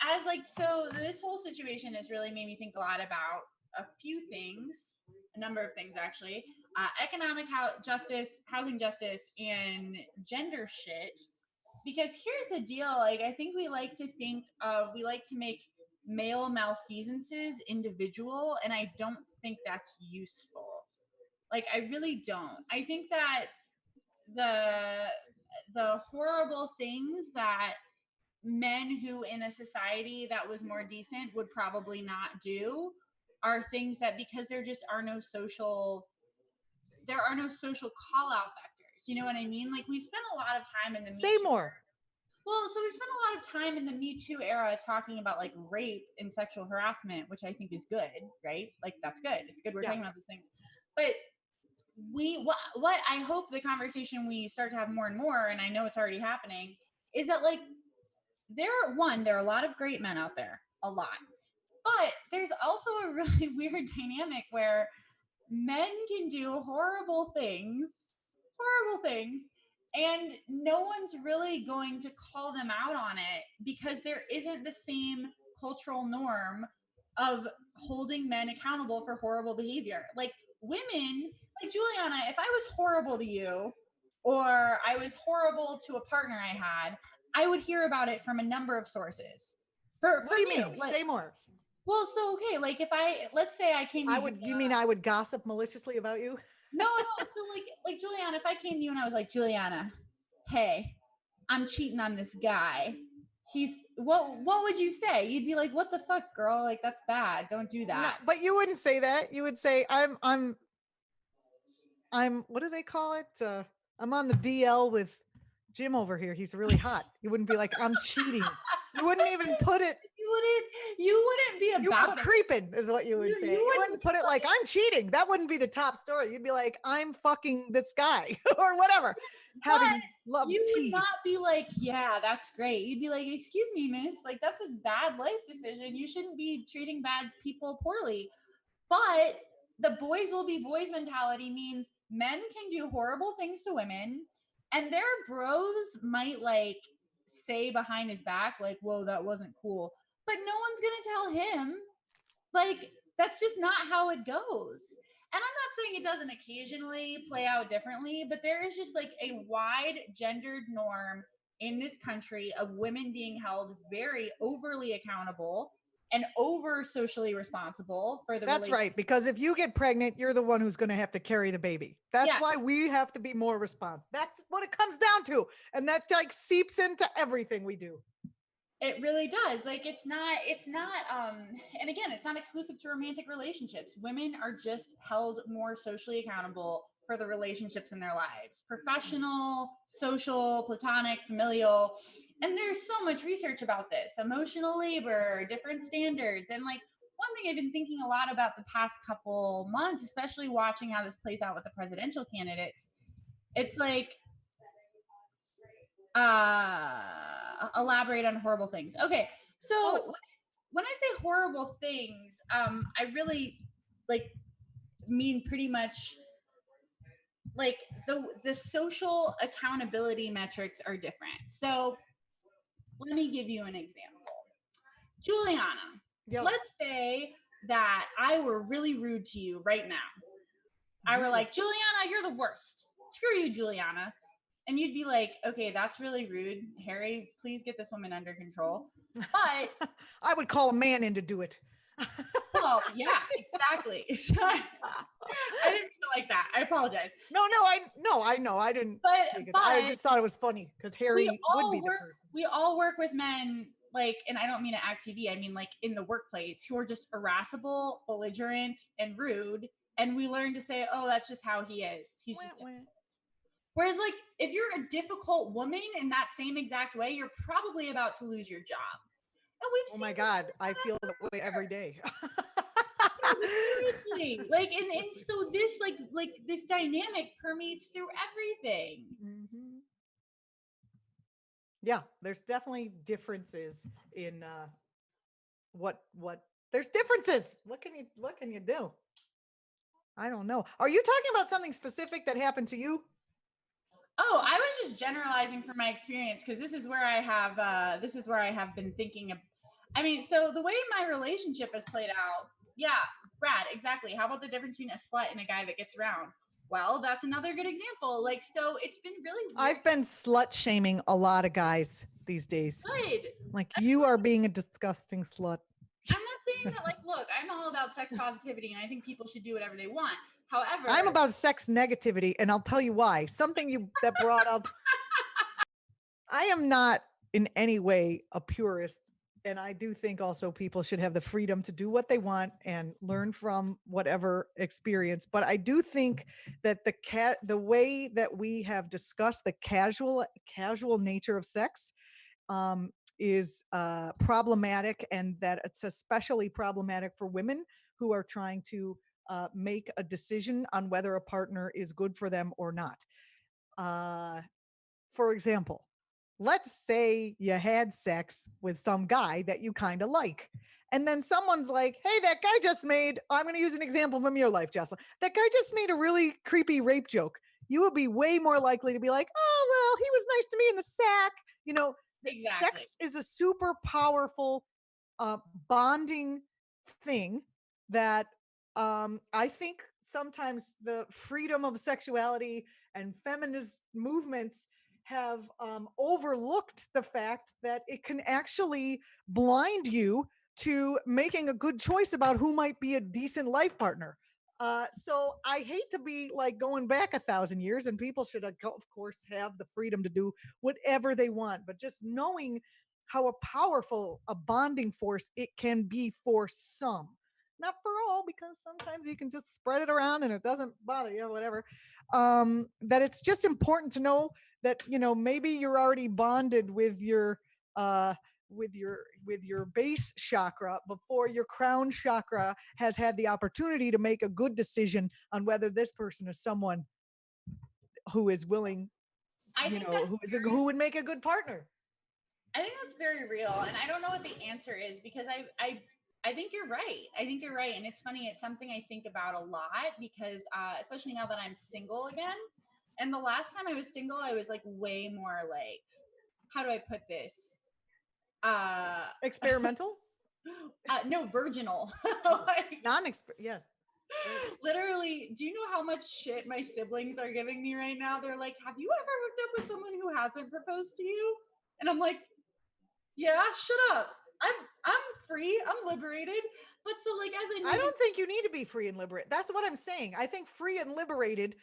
as like, so this whole situation has really made me think a lot about a few things, a number of things actually, economic justice, housing justice, and gender shit. Because here's the deal, like I think we like to make male malfeasances individual, and I don't think that's useful. Like I really don't. I think that the horrible things that men who in a society that was more decent would probably not do are things that, because there are no social call out vectors. You know what I mean? Like we spent a lot of time in the Say more. Well, so we spent a lot of time in the Me Too era talking about like rape and sexual harassment, which I think is good, right? Like that's good. It's good we're talking about those things. But what I hope the conversation we start to have more and more, and I know it's already happening, is that like there are a lot of great men out there, a lot. But there's also a really weird dynamic where men can do horrible things, and no one's really going to call them out on it because there isn't the same cultural norm of holding men accountable for horrible behavior. Like women, like Juliana, if I was horrible to you or I was horrible to a partner I had, I would hear about it from a number of sources. What do you mean? Like, say more. Well, so okay, like if let's say I came to you mean I would gossip maliciously about you? No. So like Juliana, if I came to you and I was like, Juliana, hey, I'm cheating on this guy. What would you say? You'd be like, what the fuck, girl? Like that's bad. Don't do that. No, but you wouldn't say that. You would say, I'm what do they call it? I'm on the DL with Jim over here. He's really hot. You wouldn't be like, I'm cheating. You wouldn't even put it. You wouldn't be about it. Creeping is what you would say. You wouldn't put it like I'm cheating. That wouldn't be the top story. You'd be like, I'm fucking this guy or whatever. You would not be like, yeah, that's great. You'd be like, excuse me, miss, like that's a bad life decision. You shouldn't be treating bad people poorly. But the boys will be boys mentality means men can do horrible things to women, and their bros might like say behind his back, like, whoa, that wasn't cool. But no one's gonna tell him. Like, that's just not how it goes. And I'm not saying it doesn't occasionally play out differently, but there is just like a wide gendered norm in this country of women being held very overly accountable and over socially responsible for the That's right, because if you get pregnant, you're the one who's going to have to carry the baby. That's why we have to be more responsible. That's what it comes down to. And that like seeps into everything we do. It really does. Like it's not, and again, it's not exclusive to romantic relationships. Women are just held more socially accountable for the relationships in their lives, professional, social, platonic, familial. And there's so much research about this, emotional labor, different standards. And like one thing I've been thinking a lot about the past couple months, especially watching how this plays out with the presidential candidates, it's like, elaborate on horrible things. Okay, so when I say horrible things, I really like mean pretty much like the social accountability metrics are different. So let me give you an example. Juliana, let's say that I were really rude to you right now. I were like, Juliana, you're the worst. Screw you, Juliana. And you'd be like, okay, that's really rude. Harry, please get this woman under control. But I would call a man in to do it. Well, yeah, exactly. I didn't mean it like that. I apologize. No, I know. I didn't. But I just thought it was funny because Harry would be the person. We all work with men, like, and I don't mean at act.tv. I mean like in the workplace, who are just irascible, belligerent, and rude. And we learn to say, oh, that's just how he is. He's just difficult. Whereas, like, if you're a difficult woman in that same exact way, you're probably about to lose your job. And we've seen my God, I feel that way every day. Seriously, like, and so this, like this dynamic permeates through everything. Mm-hmm. Yeah, there's definitely differences in what there's differences. What can you do? I don't know. Are you talking about something specific that happened to you? Oh, I was just generalizing from my experience because this is where I have been thinking of. I mean, so the way my relationship has played out, yeah, Brad, exactly. How about the difference between a slut and a guy that gets around? Well, that's another good example. Like, so it's been really weird. I've been slut shaming a lot of guys these days. Good. Like, you are being a disgusting slut. I'm not saying that, like, look, I'm all about sex positivity and I think people should do whatever they want. However, I'm about sex negativity, and I'll tell you why. Something you that brought up. I am not in any way a purist, and I do think also people should have the freedom to do what they want and learn from whatever experience. But I do think that the way that we have discussed the casual nature of sex is problematic, and that it's especially problematic for women who are trying to make a decision on whether a partner is good for them or not. Uh, for example, let's say you had sex with some guy that you kind of like. And then someone's like, hey, that guy just made, I'm going to use an example from your life, Jocelyn. That guy just made a really creepy rape joke. You would be way more likely to be like, oh, well, he was nice to me in the sack. You know, exactly. sex is a super powerful bonding thing that I think sometimes the freedom of sexuality and feminist movements have overlooked the fact that it can actually blind you to making a good choice about who might be a decent life partner. So I hate to be like going back 1,000 years, and people should, of course, have the freedom to do whatever they want. But just knowing how a powerful a bonding force it can be for some, not for all, because sometimes you can just spread it around and it doesn't bother you, whatever. That it's just important to know that, you know, maybe you're already bonded with your uh with your base chakra before your crown chakra has had the opportunity to make a good decision on whether this person is someone who is willing, I you think know, that's who would make a good partner. I think that's very real, and I don't know what the answer is because I think you're right. I think you're right, and it's funny. It's something I think about a lot because, especially now that I'm single again. And the last time I was single, I was like way more like, how do I put this? Uh, Experimental. no, virginal. Like, Yes. literally, do you know how much shit my siblings are giving me right now? They're like, have you ever hooked up with someone who hasn't proposed to you? And I'm like, yeah, shut up. I'm free. I'm liberated. But so like as I I move in, don't think you need to be free and liberated. That's what I'm saying. I think free and liberated,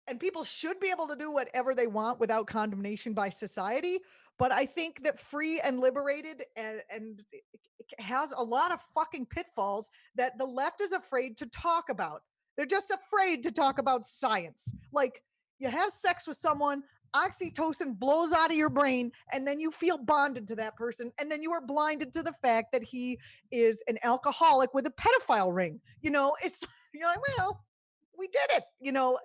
and people should be able to do whatever they want without condemnation by society. But I think that free and liberated and has a lot of fucking pitfalls that the left is afraid to talk about. They're just afraid to talk about science. Like, you have sex with someone, oxytocin blows out of your brain, and then you feel bonded to that person, and then you are blinded to the fact that he is an alcoholic with a pedophile ring. You know, it's you're like, well, we did it. You know,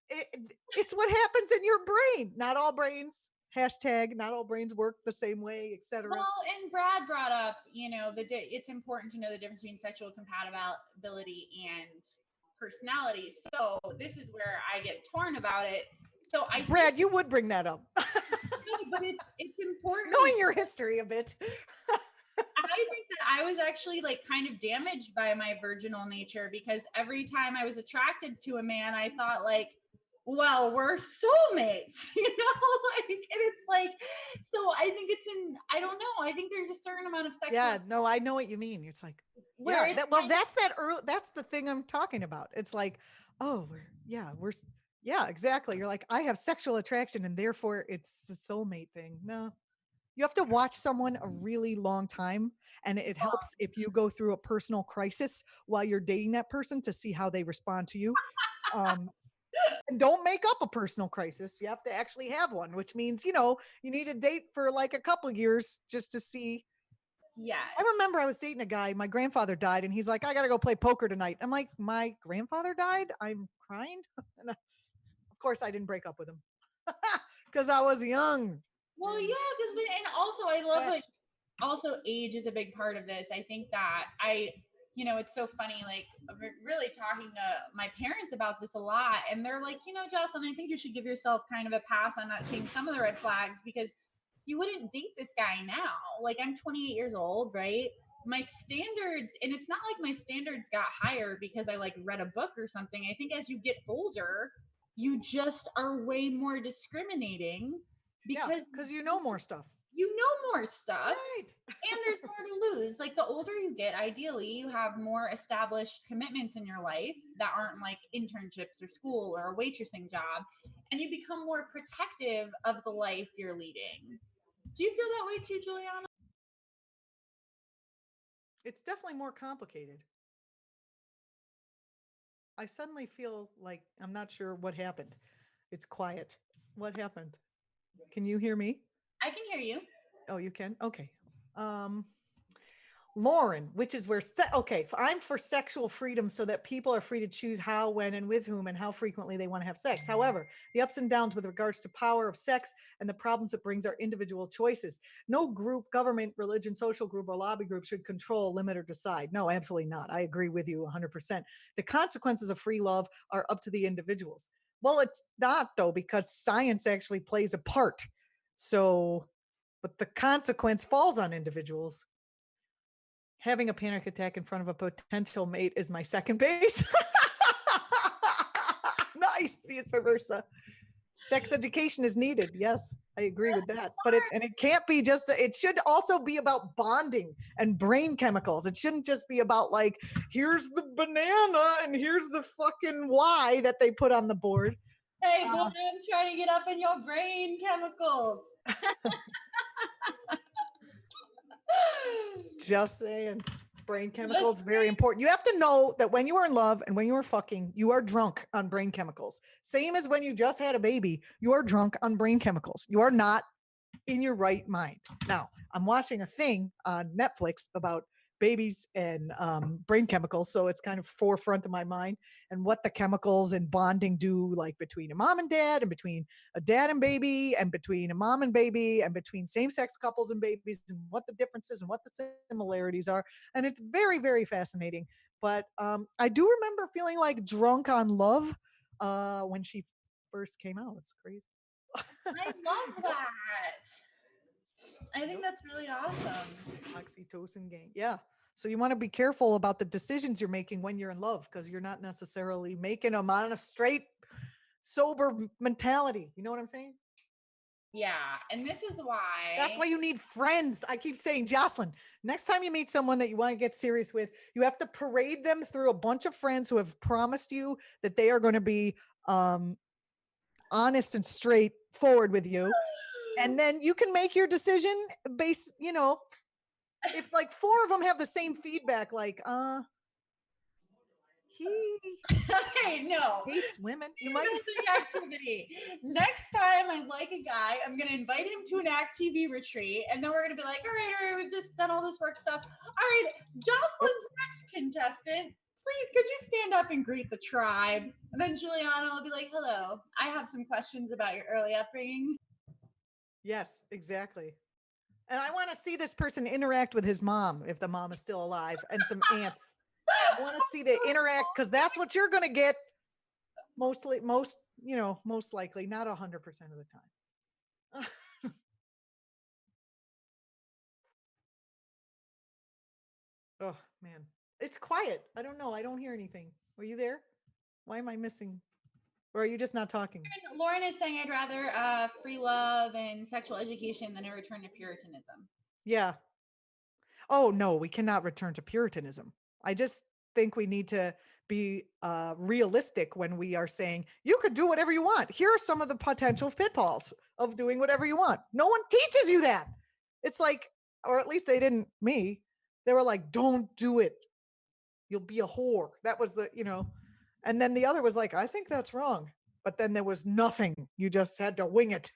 it's what happens in your brain. Not all brains, hashtag, not all brains work the same way, etc. well, and Brad brought up, you know, it's important to know the difference between sexual compatibility and personality. So this is where I get torn about it. So I think, Brad, you would bring that up. no, but it's important. Knowing your history a bit. I think that I was actually like kind of damaged by my virginal nature because every time I was attracted to a man, I thought like, well, we're soulmates, you know, like, and it's like, so I think I don't know. I think there's a certain amount of sexual Yeah, no, I know what you mean. It's like, where yeah, it's that's the thing I'm talking about. It's like, oh, yeah, exactly. You're like, I have sexual attraction and therefore it's the soulmate thing. No, you have to watch someone a really long time, and it helps if you go through a personal crisis while you're dating that person to see how they respond to you. Um, and don't make up a personal crisis. You have to actually have one, which means, you know, you need to date for like a couple years just to see. I yes. remember I was dating a guy, my grandfather died, and he's like, I got to go play poker tonight. I'm like, my grandfather died? I'm crying. And of course, I didn't break up with him because I was young. Well, And yeah, because and also I love that like also age is a big part of this. I think that you know, it's so funny. Like, I'm really talking to my parents about this a lot, and they're like, you know, Jocelyn, I think you should give yourself kind of a pass on not seeing some of the red flags because you wouldn't date this guy now. Like, I'm 28 years old, right? My standards, and it's not like my standards got higher because I like read a book or something. I think as you get older, you just are way more discriminating Yeah, because because you know more stuff. you know more stuff Right. and there's more to lose. Like, the older you get, ideally, you have more established commitments in your life that aren't like internships or school or a waitressing job, and you become more protective of the life you're leading. Do you feel that way too, Juliana? It's definitely more complicated. I suddenly feel like I'm not sure what happened. It's quiet. What happened? Can you hear me? I can hear you. Oh, you can? Okay. Um, Lauren, which is where, okay, I'm for sexual freedom so that people are free to choose how, when, and with whom and how frequently they want to have sex. However, the ups and downs with regards to power of sex and the problems it brings are individual choices. No group, government, religion, social group, or lobby group should control, limit, or decide. No, absolutely not. I agree with you 100%. The consequences of free love are up to the individuals. Well, it's not, though, because science actually plays a part. So, but the consequence falls on individuals. Having a panic attack in front of a potential mate is my second base. Nice, vice versa. Sex education is needed. Yes, I agree with that. But it can't be just, it should also be about bonding and brain chemicals. It shouldn't just be about like, here's the banana and here's the fucking Y that they put on the board. Hey, boy, I'm trying to get up in your brain chemicals. Just saying. Brain chemicals, very important. You have to know that when you are in love and when you are fucking, you are drunk on brain chemicals. Same as when you just had a baby, you are drunk on brain chemicals. You are not in your right mind. Now, I'm watching a thing on Netflix about babies and brain chemicals, so it's kind of forefront of my mind and what the chemicals and bonding do, like between a mom and dad, and between a dad and baby, and between a mom and baby, and between same-sex couples and babies, and what the differences and what the similarities are. And it's very, very fascinating. But I do remember feeling like drunk on love when she first came out. It's crazy. I love that. I think that's really awesome. Oxytocin gang. Yeah. So you want to be careful about the decisions you're making when you're in love, because you're not necessarily making them on a straight, sober mentality. You know what I'm saying? Yeah. And this is why. That's why you need friends. I keep saying, Jocelyn, next time you meet someone that you want to get serious with, you have to parade them through a bunch of friends who have promised you that they are going to be honest and straightforward with you. And then you can make your decision based, if like four of them have the same feedback, like, he Hey, no. hates women, you might. Activity. Next time I like a guy, I'm gonna invite him to an act.tv retreat, and then we're gonna be like, all right, we've just done all this work stuff. All right, Jocelyn's next contestant. Please, could you stand up and greet the tribe? And then Juliana will be like, hello, I have some questions about your early upbringing. Yes, exactly. And I want to see this person interact with his mom, if the mom is still alive, and some aunts. I want to see they interact, because that's what you're going to get most likely, not 100% of the time. Oh man, it's quiet. I don't know. I don't hear anything. Were you there? Why am I missing? Or are you just not talking? Lauren is saying I'd rather free love and sexual education than a return to Puritanism. Yeah. Oh no, we cannot return to Puritanism. I just think we need to be realistic when we are saying you could do whatever you want. Here are some of the potential pitfalls of doing whatever you want. No one teaches you that. It's like, or at least they didn't me. They were like, don't do it. You'll be a whore. That was and then the other was like, I think that's wrong. But then there was nothing. You just had to wing it.